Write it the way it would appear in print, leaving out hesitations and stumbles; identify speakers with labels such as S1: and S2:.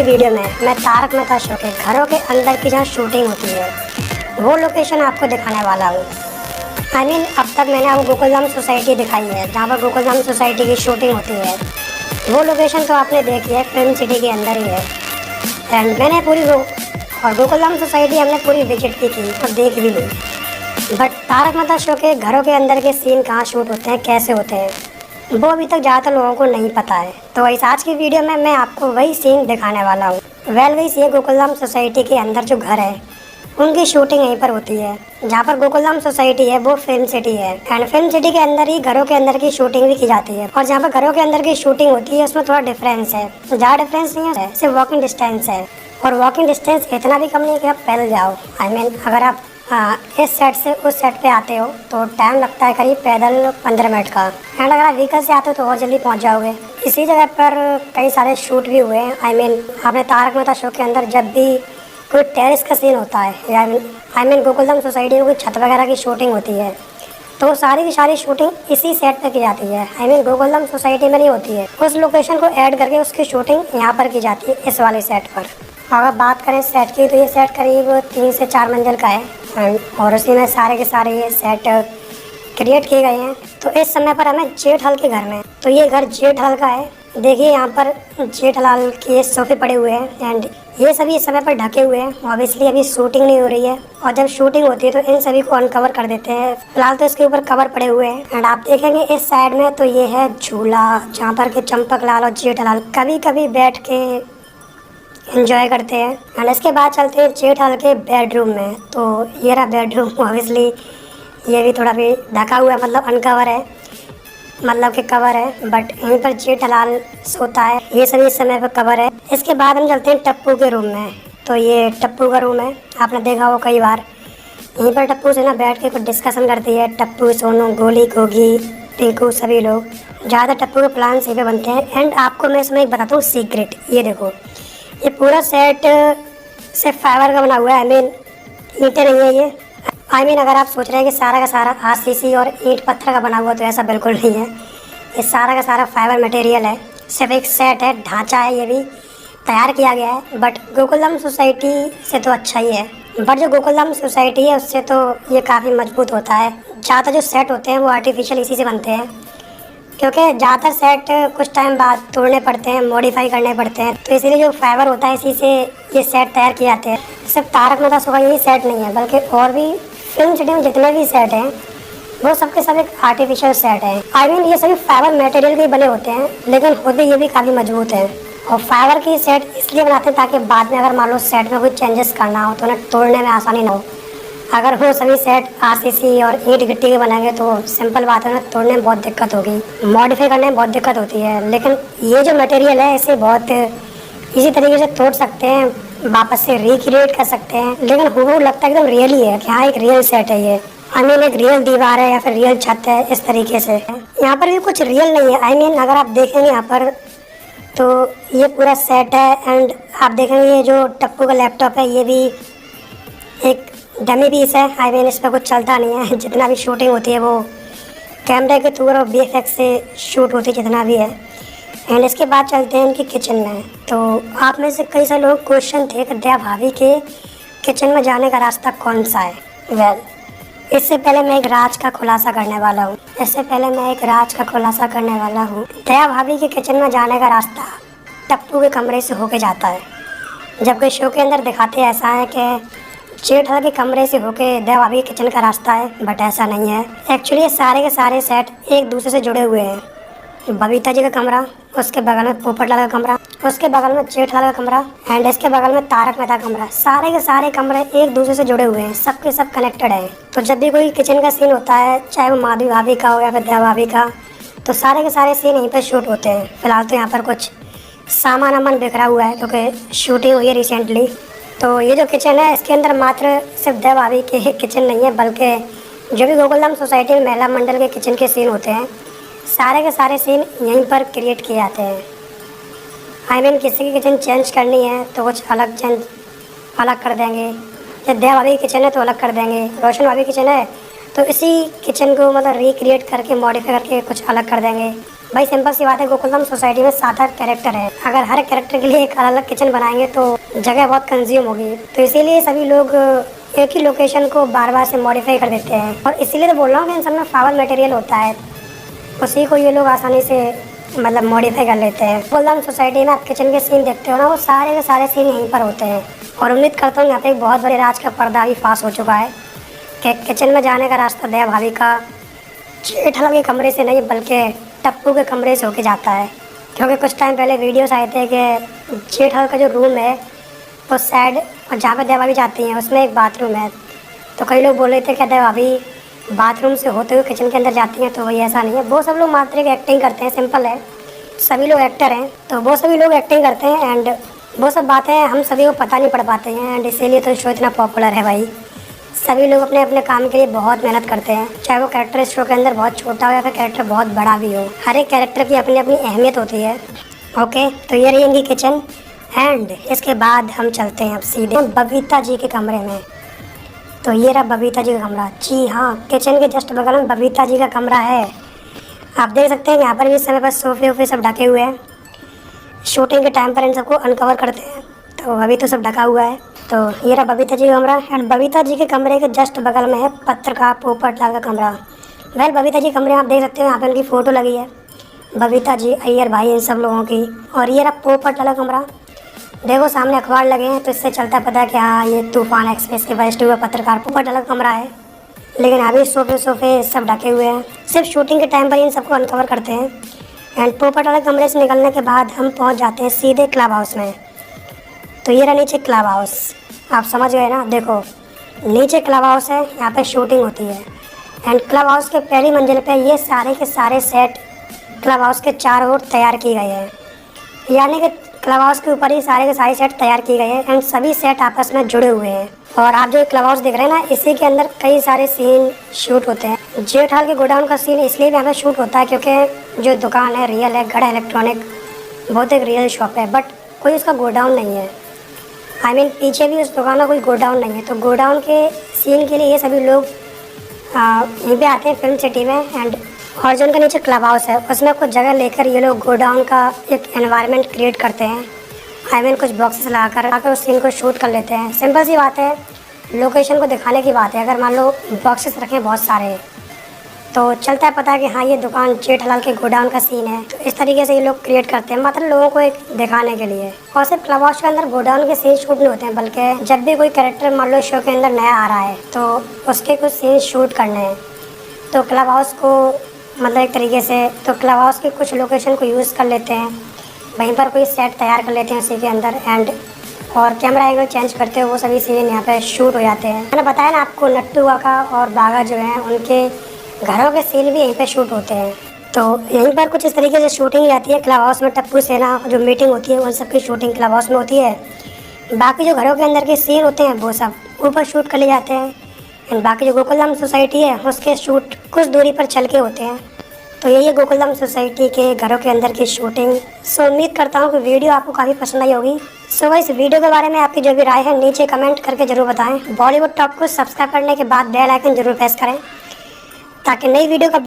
S1: Video में मैं Tarak Mehta show के घरों के अंदर की जहाँ शूटिंग होती है वो लोकेशन आपको दिखाने वाला हूँ। अब तक मैंने आपको गोकुलधाम सोसाइटी दिखाई है जहाँ पर गोकुलधाम सोसाइटी की शूटिंग होती है। वो लोकेशन तो आपने देखी है, फिल्म सिटी के अंदर ही है। एंड मैंने और गोकुलधाम सोसाइटी हमने पूरी विजिट की थी और देख भी ली। बट तारक मेहता शो के घरों के अंदर के सीन कहाँ शूट होते हैं, कैसे होते हैं, वो अभी तक ज़्यादातर लोगों को नहीं पता है। तो इस आज की वीडियो में मैं आपको वही सीन दिखाने वाला हूँ। वही सीन गोकुलधाम सोसाइटी के अंदर जो घर है उनकी शूटिंग यहीं पर होती है। जहाँ पर गोकुलधाम सोसाइटी है वो फिल्म सिटी है एंड फिल्म सिटी के अंदर ही घरों के अंदर की शूटिंग भी की जाती है। और जहाँ पर घरों के अंदर की शूटिंग होती है उसमें थोड़ा डिफरेंस है, ज़्यादा डिफरेंस नहीं है, सिर्फ वॉकिंग डिस्टेंस है। और वॉकिंग डिस्टेंस इतना भी कम नहीं कि आप पैदल जाओ। अगर आप इस सेट से उस सेट पे आते हो तो टाइम लगता है करीब पैदल 15 मिनट का। एंड अगर आप व्हीकल से आते हो तो और जल्दी पहुंच जाओगे। इसी जगह पर कई सारे शूट भी हुए हैं। आपने तारक मेहता शो के अंदर जब भी कोई टेरेस का सीन होता है या गोकुलधाम सोसाइटी में कोई छत वगैरह की शूटिंग होती है तो सारी की सारी शूटिंग इसी सेट पे की जाती है। गोकुलधाम सोसाइटी में नहीं होती है। उस लोकेशन को ऐड करके उसकी शूटिंग यहाँ पर की जाती है, इस वाले सेट पर। अगर बात करें सेट की तो ये सेट करीब 3 से 4 मंजिल का है और उसी में सारे के सारे ये सेट क्रिएट किए गए हैं। तो इस समय पर हमें जेठलाल के घर में, तो ये घर जेठलाल का है। देखिए यहाँ पर जेठलाल के सोफे पड़े हुए हैं एंड ये सभी इस समय पर ढके हुए हैं। ऑब्वियसली अभी शूटिंग नहीं हो रही है और जब शूटिंग होती है तो इन सभी को अनकवर कर देते हैं। फिलहाल तो इसके ऊपर कवर पड़े हुए हैं। एंड आप देखेंगे इस साइड में तो ये है झूला जहाँ पर के चंपकलाल और जेठलाल कभी कभी बैठ के एंजॉय करते हैं। एंड इसके बाद चलते हैं जेठलाल के बेडरूम में। तो ये रहा बेडरूम। ऑब्वियसली ये भी थोड़ा भी ढका हुआ है, मतलब अनकवर है, मतलब कि कवर है, बट यहीं पर जेठलाल सोता है। ये सभी इस समय पर कवर है। इसके बाद हम चलते हैं टप्पू के रूम में। तो ये टप्पू का रूम है, आपने देखा हो कई बार। यहीं पर टप्पू से ना बैठ के कुछ डिस्कशन करती है। टप्पू, सोनू, गोली, गोगी, टिंकू, सभी लोग। ज़्यादा टप्पू के प्लान यहीं पे बनते हैं। एंड आपको मैं इसमें एक बताता हूँ सीक्रेट। ये देखो, ये पूरा सेट सिर्फ फाइबर का बना हुआ है। ईंटें नहीं है ये। अगर आप सोच रहे हैं कि सारा का सारा आरसीसी और ईंट पत्थर का बना हुआ, तो ऐसा बिल्कुल नहीं है। ये सारा का सारा फाइबर मटेरियल है। सिर्फ एक सेट है, ढांचा है, ये भी तैयार किया गया है। बट गोकुलधाम सोसाइटी से तो अच्छा ही है। बट जो गोकुलधाम सोसाइटी है उससे तो ये काफ़ी मजबूत होता है। ज़्यादातर जो सेट होते हैं वो आर्टिफिशियल इसी से बनते हैं, क्योंकि ज़्यादातर सेट कुछ टाइम बाद तोड़ने पड़ते हैं, मॉडिफाई करने पड़ते हैं। तो इसीलिए जो फाइबर होता है इसी से ये सेट तैयार किए जाते हैं। सिर्फ तारक मेहता शो का यही सेट नहीं है, बल्कि और भी फिल्म सिटी में जितने भी सेट हैं वो सबके सब एक आर्टिफिशियल सेट है। ये सभी फाइबर मटेरियल के बने होते हैं, लेकिन होते ये भी काफ़ी मजबूत हैं। और फाइबर की सेट इसलिए बनाते हैं ताकि बाद में अगर मान लो सेट में कोई चेंजेस करना हो तो उन्हें तोड़ने में आसानी ना हो। अगर वो सभी सेट आरसीसी और ईंट गिट्टी के बनाएंगे तो सिंपल बात है ना, तोड़ने में बहुत दिक्कत होगी, मॉडिफाई करने में बहुत दिक्कत होती है। लेकिन ये जो मटेरियल है इसे बहुत इसी तरीके से तोड़ सकते हैं, वापस से रिक्रिएट कर सकते हैं। लेकिन वो लगता है एकदम रियल ही है कि हाँ एक रियल सेट है ये। एक रियल दीवार है या फिर रियल छत है, इस तरीके से। यहाँ पर भी कुछ रियल नहीं है। अगर आप देखेंगे यहाँ पर तो ये पूरा सेट है। एंड आप देखेंगे ये जो टप्पू का लैपटॉप है ये भी एक डमी पीस है। इस पर कुछ चलता नहीं है। जितना भी शूटिंग होती है वो कैमरे के थ्रू और VFX से शूट होती है जितना भी है। एंड इसके बाद चलते हैं इनकी किचन में। तो आप में से कई सारे लोग क्वेश्चन थे कि दया भाभी के किचन में जाने का रास्ता कौन सा है। इससे पहले मैं एक राज का खुलासा करने वाला हूँ। दया भाभी के किचन में जाने का रास्ता टप्पू के कमरे से होके जाता है, जबकि शो के अंदर दिखाते ऐसा है कि जेठलाल के कमरे से होके दया भाभी के किचन का रास्ता है। बट ऐसा नहीं है। एक्चुअली ये सारे के सारे सेट एक दूसरे से जुड़े हुए हैं। बबीता जी का कमरा, उसके बगल में पोपटलाल का कमरा, उसके बगल में जेठलाल का कमरा एंड इसके बगल में तारक मेहता का कमरा। सारे के सारे कमरे एक दूसरे से जुड़े हुए हैं, सबके सब कनेक्टेड हैं। तो जब भी कोई किचन का सीन होता है, चाहे वो माधवी भाभी का हो या फिर दया भाभी का, तो सारे के सारे सीन यहीं पर शूट होते हैं। फिलहाल तो यहाँ पर कुछ सामान वामान बिखरा हुआ है क्योंकि शूटिंग हुई है रिसेंटली। तो ये जो किचन है इसके अंदर मात्र सिर्फ दया भाभी के किचन नहीं है, बल्कि जो भी गोकुलधाम सोसाइटी में महिला मंडल के किचन के सीन होते हैं सारे के सारे सीन यहीं पर क्रिएट किए जाते हैं। किसी की किचन चेंज करनी है तो कुछ अलग कर देंगे। जब दया भाभी की किचन है तो अलग कर देंगे। रोशन भाभी की किचन है तो इसी किचन को मतलब रिक्रिएट करके मॉडिफाई करके कुछ अलग कर देंगे। भाई सिंपल सी बात है, गोकुलधाम सोसाइटी में 7-8 कैरेक्टर है। अगर हर कैरेक्टर के लिए एक अलग अलग किचन बनाएंगे तो जगह बहुत कंज्यूम होगी। तो इसीलिए सभी लोग एक ही लोकेशन को बार बार से मॉडिफाई कर देते हैं। और इसीलिए तो बोल रहा हूँ कि इन सब में फावल मटेरियल होता है, उसी को ये लोग आसानी से मतलब मॉडिफाई कर लेते हैं। गोकुलधाम सोसाइटी में आप किचन के सीन देखते हो ना, वो सारे के सारे सीन यहीं पर होते हैं। और उम्मीद करता हूँ यहाँ पे एक बहुत बड़े राज का पर्दा भी फांस हो चुका है कि किचन में जाने का रास्ता दया भाभी का जेठालाल के कमरे से नहीं बल्कि टप्पू के कमरे से होके जाता है। क्योंकि कुछ टाइम पहले वीडियोस आए थे कि जेठालाल का जो रूम है वो साइड और जहाँ पे दया भाभी जाती हैं उसमें एक बाथरूम है। तो कई लोग बोल रहे थे कि दया भाभी बाथरूम से होते हुए किचन के अंदर जाती हैं, तो वही ऐसा नहीं है। वो सब लोग मात्र एक एक्टिंग करते हैं, सिंपल है। सभी लोग एक्टर हैं तो वो सभी लोग एक्टिंग करते हैं एंड वो सब बातें हम सभी को पता नहीं पड़ पाते हैं। एंड इसीलिए तो शो इतना पॉपुलर है भाई। सभी लोग अपने अपने काम के लिए बहुत मेहनत करते हैं, चाहे वो कैरेक्टर इस शो के अंदर बहुत छोटा हो या फिर कैरेक्टर बहुत बड़ा भी हो। हर एक कैरेक्टर की अपनी अपनी अहमियत होती है। ओके, तो ये रही इनकी किचन एंड इसके बाद हम चलते हैं अब सीधे बबीता जी के कमरे में। तो ये रहा बबीता जी का कमरा। जी हाँ, किचन के जस्ट बगल में बबीता जी का कमरा है। आप देख सकते हैं यहाँ पर भी इस समय पर सोफे वोफे सब ढके हुए हैं। शूटिंग के टाइम पर इन सबको अनकवर करते हैं, तो अभी तो सब ढका हुआ है। तो ये रहा बबीता जी का कमरा एंड बबीता जी के कमरे के जस्ट बगल में है पत्रकार पोपटलाल का कमरा। वेल बबीता जी कमरे आप देख सकते हो, यहाँ पे उनकी फ़ोटो लगी है, बबीता जी, अय्यर भाई, इन सब लोगों की। और ये रहा पोपटलाल का कमरा। देखो सामने अखबार लगे हैं तो इससे चलता पता है कि हाँ ये तूफान एक्सप्रेस के फर्स्ट हुआ पत्रकार पोपटलाल का कमरा है। लेकिन अभी सोफे सब ढके हुए हैं, सिर्फ शूटिंग के टाइम पर इन सबको अनकवर करते हैं। एंड पोपटलाल कमरे से निकलने के बाद हम पहुँच जाते हैं सीधे क्लब हाउस में। तो ये रहा नीचे क्लब हाउस, आप समझ गए ना। देखो नीचे क्लब हाउस है, यहाँ पे शूटिंग होती है। एंड क्लब हाउस के पहली मंजिल पे ये सारे के सारे सेट क्लब हाउस के चारों ओर तैयार किए गए हैं। यानी कि क्लब हाउस के ऊपर ही सारे के सारे सेट तैयार किए गए हैं एंड सभी सेट आपस में जुड़े हुए हैं। और आप जो क्लब हाउस देख रहे हैं ना, इसी के अंदर कई सारे सीन शूट होते हैं। जेठालाल के गोडाउन का सीन इसलिए भी यहाँ पे शूट होता है क्योंकि जो दुकान है रियल है, गढ़ इलेक्ट्रॉनिक बहुत एक रियल शॉप है, बट कोई उसका गोडाउन नहीं है। पीछे भी उस दुकान का कोई गोडाउन नहीं है। तो गोडाउन के सीन के लिए ये सभी लोग यहीं पे आते हैं फिल्म सिटी में। एंड और जो उनका नीचे क्लब हाउस है उसमें कुछ जगह लेकर ये लोग गोडाउन का एक एनवायरनमेंट क्रिएट करते हैं। कुछ बॉक्सेस लगाकर उस सीन को शूट कर लेते हैं। सिंपल सी बात है, लोकेशन को दिखाने की बात है। अगर मान लो बॉक्सेस रखें बहुत सारे तो चलता है पता कि हाँ ये दुकान जेठालाल के गोडाउन का सीन है। तो इस तरीके से ये लोग क्रिएट करते हैं मात्र लोगों को एक दिखाने के लिए। और सिर्फ क्लब हाउस के अंदर गोडाउन के सीन शूट नहीं होते हैं, बल्कि जब भी कोई कैरेक्टर मान लो शो के अंदर नया आ रहा है तो उसके कुछ सीन शूट करने हैं। तो क्लब हाउस को मतलब एक तरीके से तो क्लब हाउस की कुछ लोकेशन को यूज़ कर लेते हैं, वहीं पर कोई सेट तैयार कर लेते हैं उसी के अंदर। एंड और कैमरा एंगल चेंज करते हो वो सभी सीन यहाँ पे शूट हो जाते हैं। मैंने बताया ना आपको, नट्टू काका और बागा जो हैं उनके घरों के सीन भी यहीं पे शूट होते हैं। तो यहीं पर कुछ इस तरीके से शूटिंग जाती है। क्लब हाउस में टप्पू सेना जो मीटिंग होती है उन सब की शूटिंग क्लब हाउस में होती है। बाकी जो घरों के अंदर के सीन होते हैं वो सब ऊपर शूट कर ले जाते हैं। एंड बाकी जो गोकुलधाम सोसाइटी है उसके शूट कुछ दूरी पर चल के होते हैं। तो यही है गोकुलधाम सोसाइटी के घरों के अंदर की शूटिंग। सो उम्मीद करता हूँ कि वीडियो आपको काफ़ी पसंद आई होगी। सो इस वीडियो के बारे में आपकी जो भी राय है नीचे कमेंट करके जरूर बताएं। बॉलीवुड टॉप को सब्सक्राइब करने के बाद बेल आइकन जरूर प्रेस करें ताकि नई वीडियो का